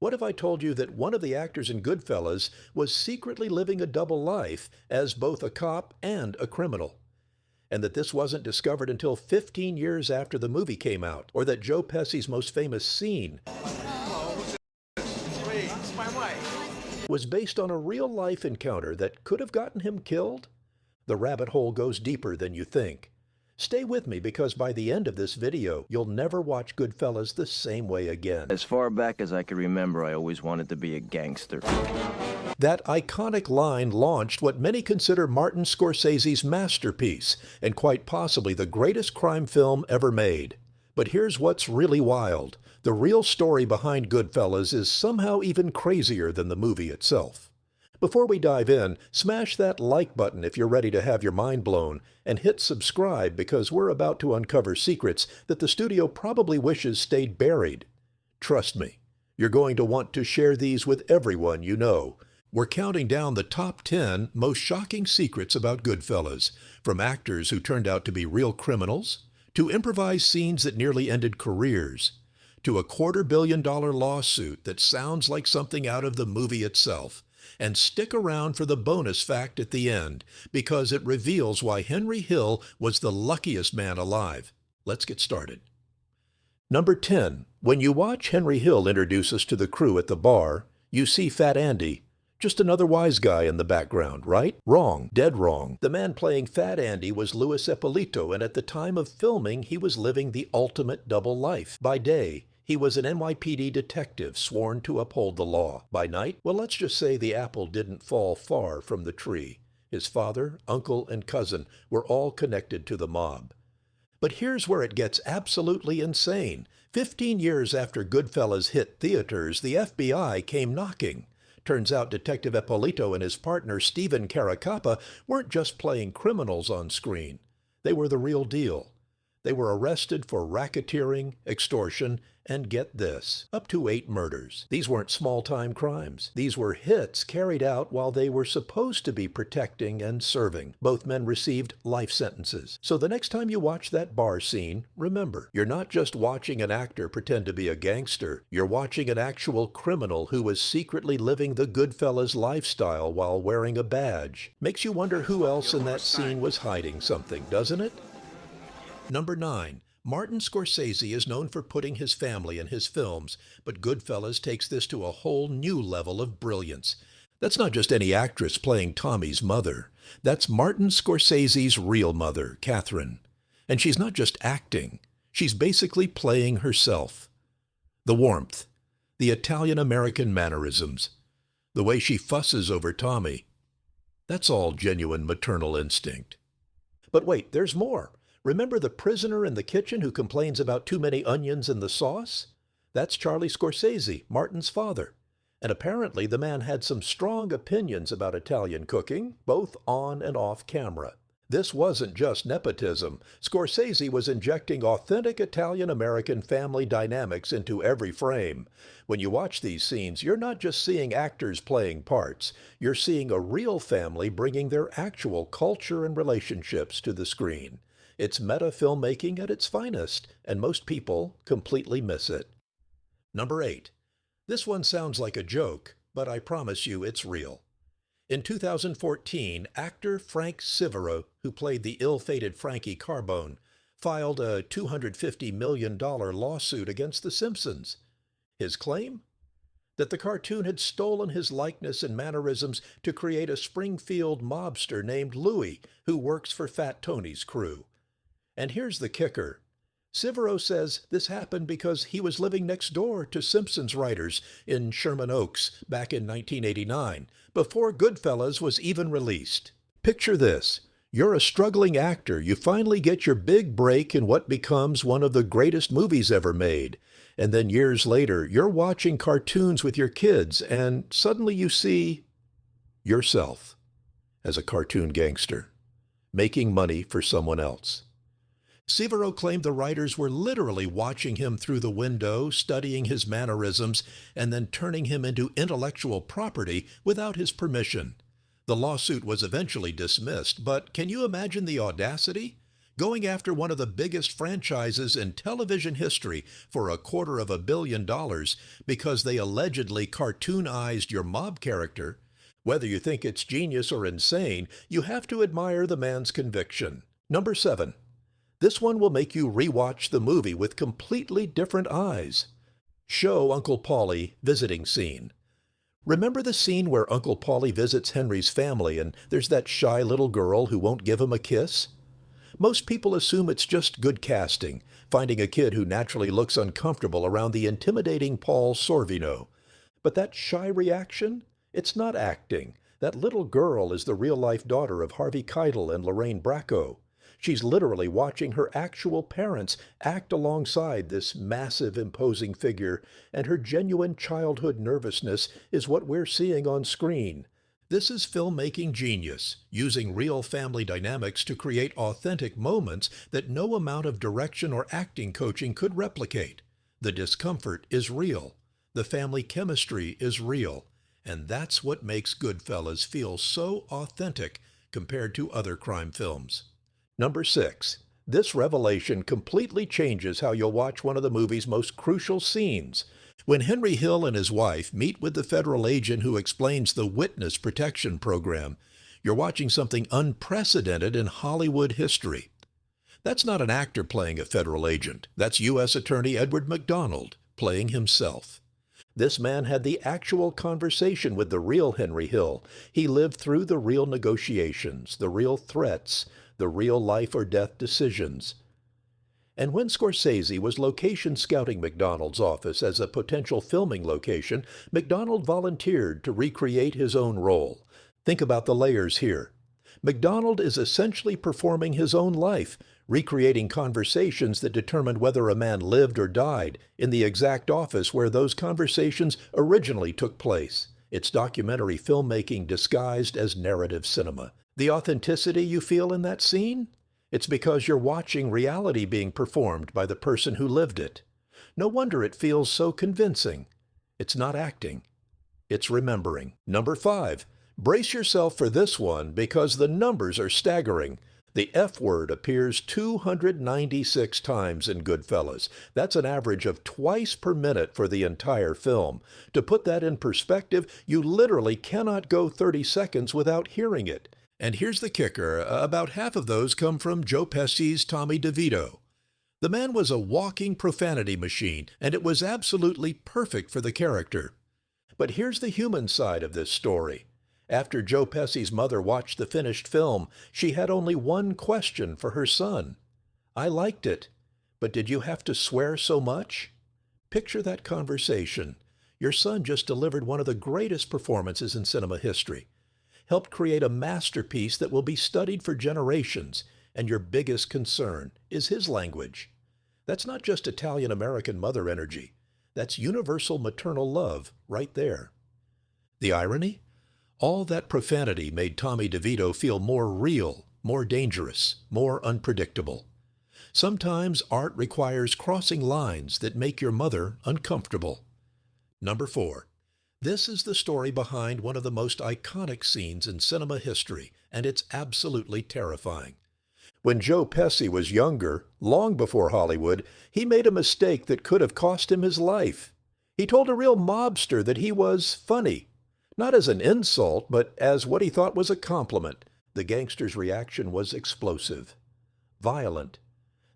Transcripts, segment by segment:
What if I told you that one of the actors in Goodfellas was secretly living a double life as both a cop and a criminal? And that this wasn't discovered until 15 years after the movie came out, or that Joe Pesci's most famous scene was based on a real-life encounter that could have gotten him killed? The rabbit hole goes deeper than you think. Stay with me because by the end of this video, you'll never watch Goodfellas the same way again. As far back as I can remember, I always wanted to be a gangster. That iconic line launched what many consider Martin Scorsese's masterpiece, and quite possibly the greatest crime film ever made. But here's what's really wild. The real story behind Goodfellas is somehow even crazier than the movie itself. Before we dive in, smash that like button if you're ready to have your mind blown, and hit subscribe because we're about to uncover secrets that the studio probably wishes stayed buried. Trust me, you're going to want to share these with everyone you know. We're counting down the top 10 most shocking secrets about Goodfellas, from actors who turned out to be real criminals, to improvised scenes that nearly ended careers, to a $250 million lawsuit that sounds like something out of the movie itself. And stick around for the bonus fact at the end, because it reveals why Henry Hill was the luckiest man alive. Let's get started. Number 10. When you watch Henry Hill introduce us to the crew at the bar, you see Fat Andy. Just another wise guy in the background, right? Wrong. Dead wrong. The man playing Fat Andy was Louis Ippolito, and at the time of filming, he was living the ultimate double life. By day, he was an NYPD detective sworn to uphold the law. By night, well, let's just say the apple didn't fall far from the tree. His father, uncle, and cousin were all connected to the mob. But here's where it gets absolutely insane. 15 years after Goodfellas hit theaters, the FBI came knocking. Turns out Detective Ippolito and his partner Stephen Caracappa weren't just playing criminals on screen. They were the real deal. They were arrested for racketeering, extortion, and get this, up to 8 murders. These weren't small-time crimes. These were hits carried out while they were supposed to be protecting and serving. Both men received life sentences. So the next time you watch that bar scene, remember, you're not just watching an actor pretend to be a gangster. You're watching an actual criminal who was secretly living the Goodfellas lifestyle while wearing a badge. Makes you wonder who else in that scene was hiding something, doesn't it? Number 9. Martin Scorsese is known for putting his family in his films, but Goodfellas takes this to a whole new level of brilliance. That's not just any actress playing Tommy's mother. That's Martin Scorsese's real mother, Catherine. And she's not just acting. She's basically playing herself. The warmth, the Italian-American mannerisms, the way she fusses over Tommy. That's all genuine maternal instinct. But wait, there's more. Remember the prisoner in the kitchen who complains about too many onions in the sauce? That's Charlie Scorsese, Martin's father. And apparently the man had some strong opinions about Italian cooking, both on and off camera. This wasn't just nepotism. Scorsese was injecting authentic Italian-American family dynamics into every frame. When you watch these scenes, you're not just seeing actors playing parts. You're seeing a real family bringing their actual culture and relationships to the screen. It's meta filmmaking at its finest, and most people completely miss it. Number 8. This one sounds like a joke, but I promise you it's real. In 2014, actor Frank Sivero, who played the ill-fated Frankie Carbone, filed a $250 million lawsuit against The Simpsons. His claim? That the cartoon had stolen his likeness and mannerisms to create a Springfield mobster named Louie, who works for Fat Tony's crew. And here's the kicker. Sivero says this happened because he was living next door to Simpsons writers in Sherman Oaks back in 1989, before Goodfellas was even released. Picture this. You're a struggling actor. You finally get your big break in what becomes one of the greatest movies ever made. And then years later, you're watching cartoons with your kids, and suddenly you see yourself as a cartoon gangster, making money for someone else. Sivero claimed the writers were literally watching him through the window, studying his mannerisms, and then turning him into intellectual property without his permission. The lawsuit was eventually dismissed, but can you imagine the audacity? going after one of the biggest franchises in television history for $250 million because they allegedly cartoonized your mob character. Whether you think it's genius or insane, you have to admire the man's conviction. Number 7. This one will make you rewatch the movie with completely different eyes. Show Uncle Paulie visiting scene. Remember the scene where Uncle Paulie visits Henry's family and there's that shy little girl who won't give him a kiss? Most people assume it's just good casting, finding a kid who naturally looks uncomfortable around the intimidating Paul Sorvino. But that shy reaction? It's not acting. That little girl is the real-life daughter of Harvey Keitel and Lorraine Bracco. She's literally watching her actual parents act alongside this massive, imposing figure, and her genuine childhood nervousness is what we're seeing on screen. This is filmmaking genius, using real family dynamics to create authentic moments that no amount of direction or acting coaching could replicate. The discomfort is real. The family chemistry is real. And that's what makes Goodfellas feel so authentic compared to other crime films. Number 6. This revelation completely changes how you'll watch one of the movie's most crucial scenes. When Henry Hill and his wife meet with the federal agent who explains the witness protection program, you're watching something unprecedented in Hollywood history. That's not an actor playing a federal agent. That's U.S. Attorney Edward McDonald playing himself. This man had the actual conversation with the real Henry Hill. He lived through the real negotiations, the real threats, the real life or death decisions. And when Scorsese was location scouting McDonald's office as a potential filming location, McDonald volunteered to recreate his own role. Think about the layers here. McDonald is essentially performing his own life, recreating conversations that determined whether a man lived or died in the exact office where those conversations originally took place. It's documentary filmmaking disguised as narrative cinema. The authenticity you feel in that scene? It's because you're watching reality being performed by the person who lived it. No wonder it feels so convincing. It's not acting. It's remembering. Number 5. Brace yourself for this one because the numbers are staggering. The F word appears 296 times in Goodfellas. That's an average of twice per minute for the entire film. To put that in perspective, you literally cannot go 30 seconds without hearing it. And here's the kicker, about half of those come from Joe Pesci's Tommy DeVito. The man was a walking profanity machine, and it was absolutely perfect for the character. But here's the human side of this story. After Joe Pesci's mother watched the finished film, she had only one question for her son. "I liked it, but did you have to swear so much?" Picture that conversation. Your son just delivered one of the greatest performances in cinema history, helped create a masterpiece that will be studied for generations, and your biggest concern is his language. That's not just Italian-American mother energy. That's universal maternal love right there. The irony? All that profanity made Tommy DeVito feel more real, more dangerous, more unpredictable. Sometimes art requires crossing lines that make your mother uncomfortable. Number 4. This is the story behind one of the most iconic scenes in cinema history, and it's absolutely terrifying. When Joe Pesci was younger, long before Hollywood, he made a mistake that could have cost him his life. He told a real mobster that he was funny. Not as an insult, but as what he thought was a compliment. The gangster's reaction was explosive, violent,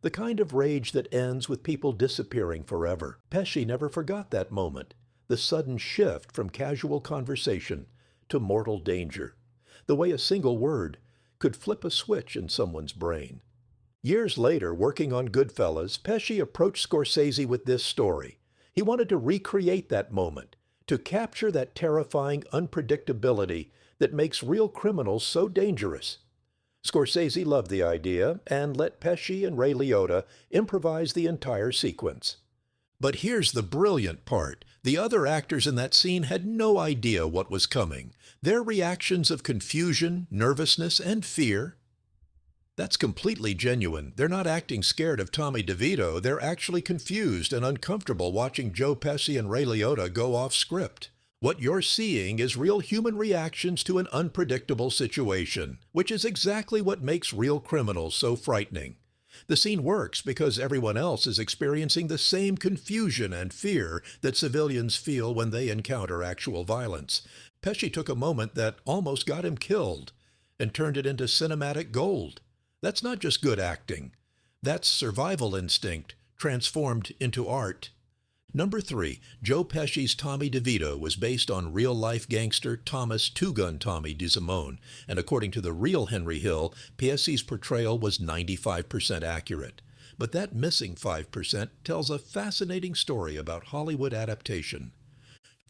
the kind of rage that ends with people disappearing forever. Pesci never forgot that moment, the sudden shift from casual conversation to mortal danger, the way a single word could flip a switch in someone's brain. Years later, working on Goodfellas, Pesci approached Scorsese with this story. He wanted to recreate that moment, to capture that terrifying unpredictability that makes real criminals so dangerous. Scorsese loved the idea and let Pesci and Ray Liotta improvise the entire sequence. But here's the brilliant part. The other actors in that scene had no idea what was coming. Their reactions of confusion, nervousness, and fear, that's completely genuine. They're not acting scared of Tommy DeVito. They're actually confused and uncomfortable watching Joe Pesci and Ray Liotta go off script. What you're seeing is real human reactions to an unpredictable situation, which is exactly what makes real criminals so frightening. The scene works because everyone else is experiencing the same confusion and fear that civilians feel when they encounter actual violence. Pesci took a moment that almost got him killed and turned it into cinematic gold. That's not just good acting. That's survival instinct transformed into art. Number 3, Joe Pesci's Tommy DeVito was based on real-life gangster Thomas Two Gun Tommy DeSimone, and according to the real Henry Hill, Pesci's portrayal was 95% accurate. But that missing 5% tells a fascinating story about Hollywood adaptation.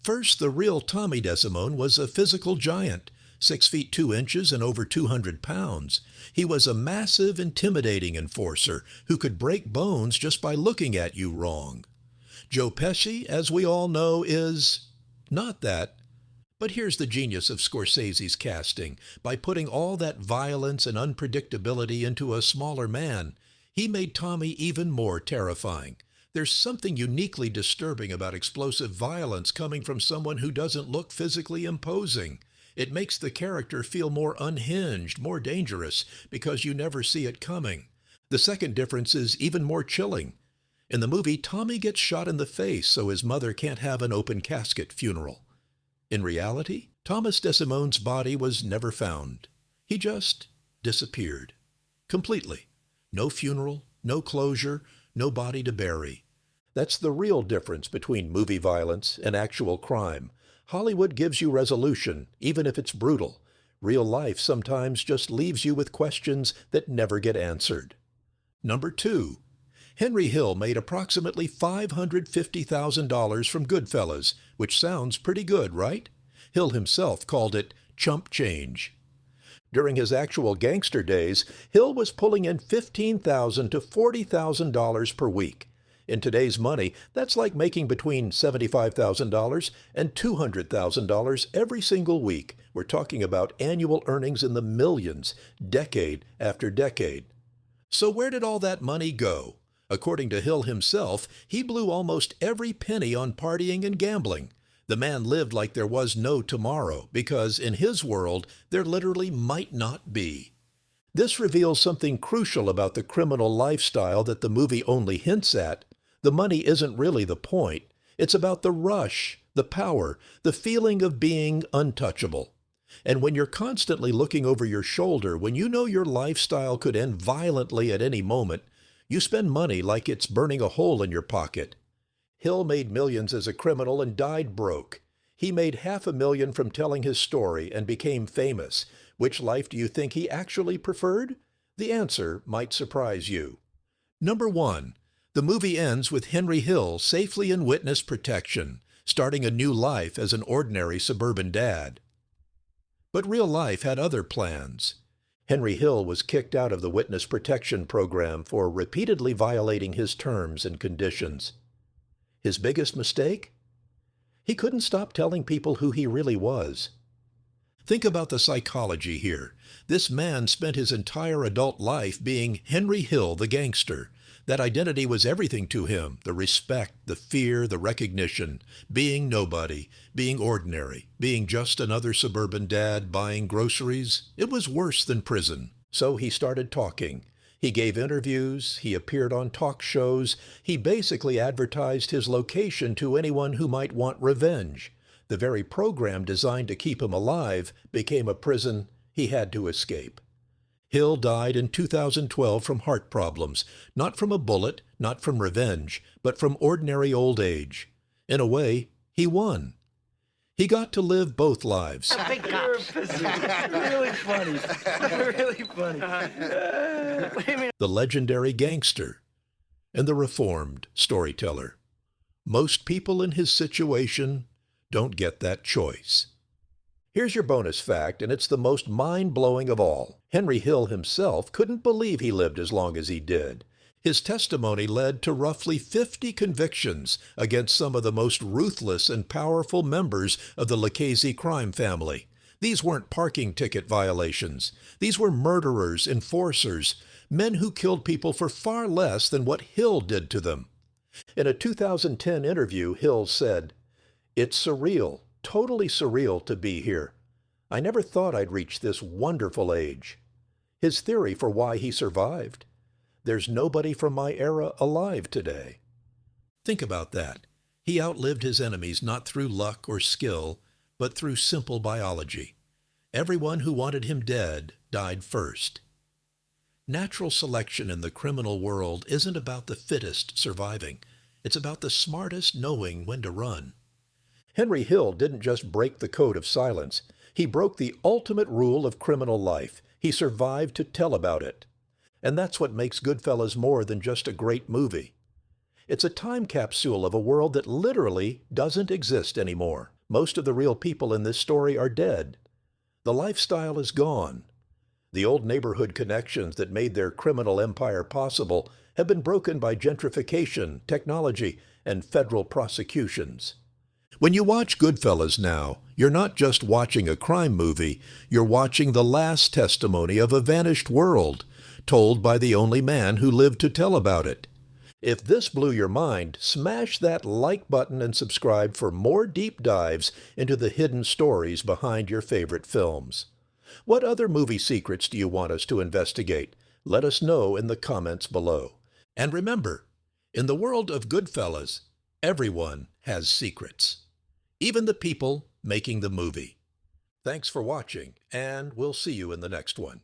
First, the real Tommy DeSimone was a physical giant, 6 feet 2 inches and over 200 pounds. He was a massive, intimidating enforcer who could break bones just by looking at you wrong. Joe Pesci, as we all know, is not that. But here's the genius of Scorsese's casting. By putting all that violence and unpredictability into a smaller man, he made Tommy even more terrifying. There's something uniquely disturbing about explosive violence coming from someone who doesn't look physically imposing. It makes the character feel more unhinged, more dangerous, because you never see it coming. The second difference is even more chilling. In the movie, Tommy gets shot in the face so his mother can't have an open casket funeral. In reality, Thomas DeSimone's body was never found. He just disappeared. Completely. No funeral, no closure, no body to bury. That's the real difference between movie violence and actual crime. Hollywood gives you resolution, even if it's brutal. Real life sometimes just leaves you with questions that never get answered. Number 2. Henry Hill made approximately $550,000 from Goodfellas, which sounds pretty good, right? Hill himself called it chump change. During his actual gangster days, Hill was pulling in $15,000 to $40,000 per week. In today's money, that's like making between $75,000 and $200,000 every single week. We're talking about annual earnings in the millions, decade after decade. So where did all that money go? According to Hill himself, he blew almost every penny on partying and gambling. The man lived like there was no tomorrow, because in his world, there literally might not be. This reveals something crucial about the criminal lifestyle that the movie only hints at. The money isn't really the point. It's about the rush, the power, the feeling of being untouchable. And when you're constantly looking over your shoulder, when you know your lifestyle could end violently at any moment, you spend money like it's burning a hole in your pocket. Hill made millions as a criminal and died broke. He made $500,000 from telling his story and became famous. Which life do you think he actually preferred? The answer might surprise you. Number 1. The movie ends with Henry Hill safely in witness protection, starting a new life as an ordinary suburban dad. But real life had other plans. Henry Hill was kicked out of the witness protection program for repeatedly violating his terms and conditions. His biggest mistake? He couldn't stop telling people who he really was. Think about the psychology here. This man spent his entire adult life being Henry Hill the gangster. That identity was everything to him, the respect, the fear, the recognition, being nobody, being ordinary, being just another suburban dad buying groceries. It was worse than prison. So he started talking. He gave interviews, he appeared on talk shows, he basically advertised his location to anyone who might want revenge. The very program designed to keep him alive became a prison he had to escape. Hill died in 2012 from heart problems, not from a bullet, not from revenge, but from ordinary old age. In a way, he won. He got to live both lives. Big cops. Really funny. Really funny. The legendary gangster and the reformed storyteller. Most people in his situation don't get that choice. Here's your bonus fact, and it's the most mind-blowing of all. Henry Hill himself couldn't believe he lived as long as he did. His testimony led to roughly 50 convictions against some of the most ruthless and powerful members of the Lucchese crime family. These weren't parking ticket violations. These were murderers, enforcers, men who killed people for far less than what Hill did to them. In a 2010 interview, Hill said, "It's surreal. Totally surreal to be here. I never thought I'd reach this wonderful age." His theory for why he survived: There's nobody from my era alive today. Think about that. He outlived his enemies not through luck or skill, but through simple biology. Everyone who wanted him dead died first. Natural selection in the criminal world isn't about the fittest surviving. It's about the smartest knowing when to run. Henry Hill didn't just break the code of silence. He broke the ultimate rule of criminal life. He survived to tell about it. And that's what makes Goodfellas more than just a great movie. It's a time capsule of a world that literally doesn't exist anymore. Most of the real people in this story are dead. The lifestyle is gone. The old neighborhood connections that made their criminal empire possible have been broken by gentrification, technology, and federal prosecutions. When you watch Goodfellas now, you're not just watching a crime movie, you're watching the last testimony of a vanished world, told by the only man who lived to tell about it. If this blew your mind, smash that like button and subscribe for more deep dives into the hidden stories behind your favorite films. What other movie secrets do you want us to investigate? Let us know in the comments below. And remember, in the world of Goodfellas, everyone has secrets. Even the people making the movie. Thanks for watching, and we'll see you in the next one.